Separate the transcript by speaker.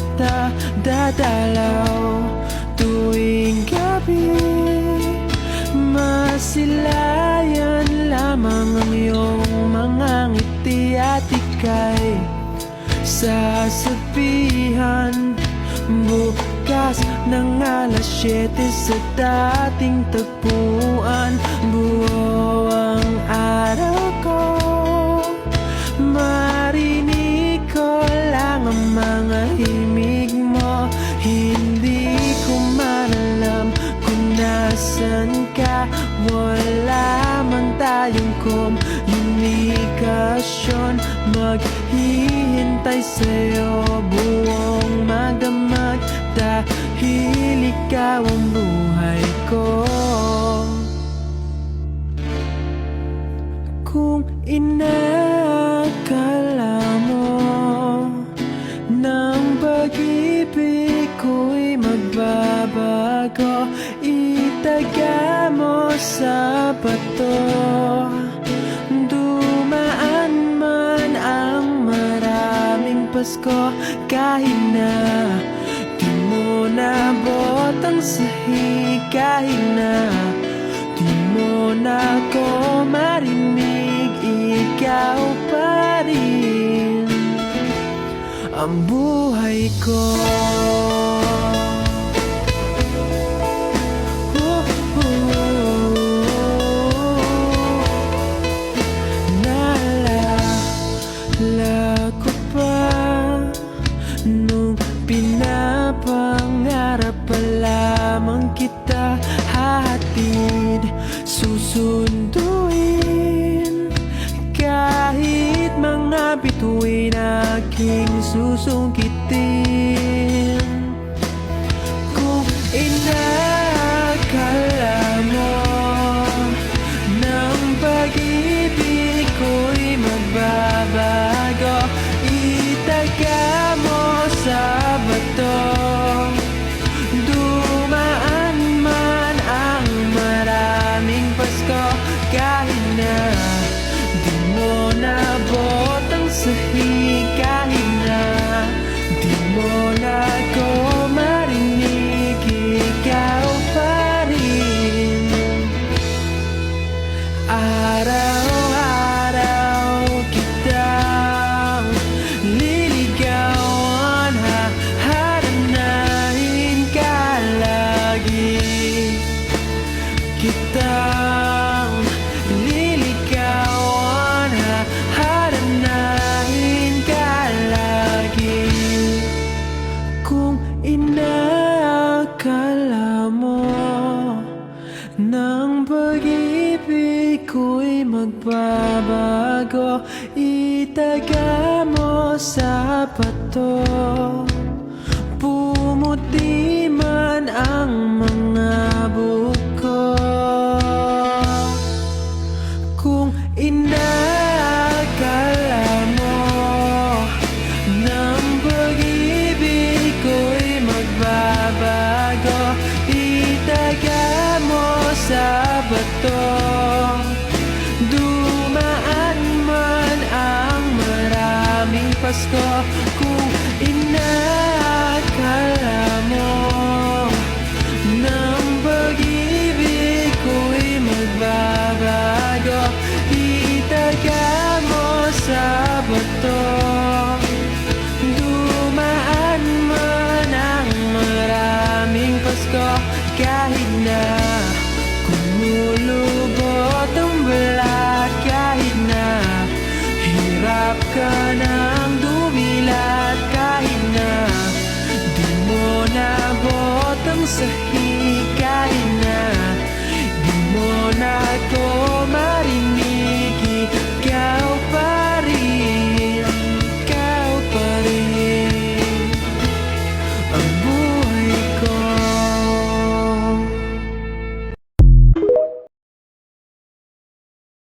Speaker 1: kita dadalaw tuwing gabi. Masilayan lamang ang iyong mga ngiti at ika'y sasabihan bukas ng alas 7 sa dating tagpuan. Buo ang araw ko, marinig ko lang ang mga himig mo. Hindi ko man alam kung nasan ka, wala man tayong komunikasyon. Maghihintay sa'yo buong magdamag dahil ikaw ang buhay ko. Kung inakala mo ng pag-ibig ko'y magbabago, itaga mo sa bato. Dumaan man ang maraming Pasko, kahit na di mo nabot ang sahig, kahit na di mo na ako marinig, ikaw pa rin ang buhay ko. Naalala ko pa nung pinapangarap pa lamang kita, hatid susunduin kahit mga bituin aking susungkitin. Kung inakala mo ng pag-ibig ko'y magbabago, itaga mo sa bato. Dumaan man ang maraming Pasko, kahit na di mo nabot ang sahig, kahit na di mo na ako marinig, ikaw pa rin. Araw-araw kitang liligawan, haharanahin ka lagi. Kitang liligawan, haharanahin ka lagi. Kung inakala mo ng pag-ibig ko'y magbabago, itaga mo sa bato. Pumuti man ang mga buko. Kung inakala mo ng pag-ibig ko'y magbabago, itaga mo sa bato. Dumaan man ang maraming Pasko,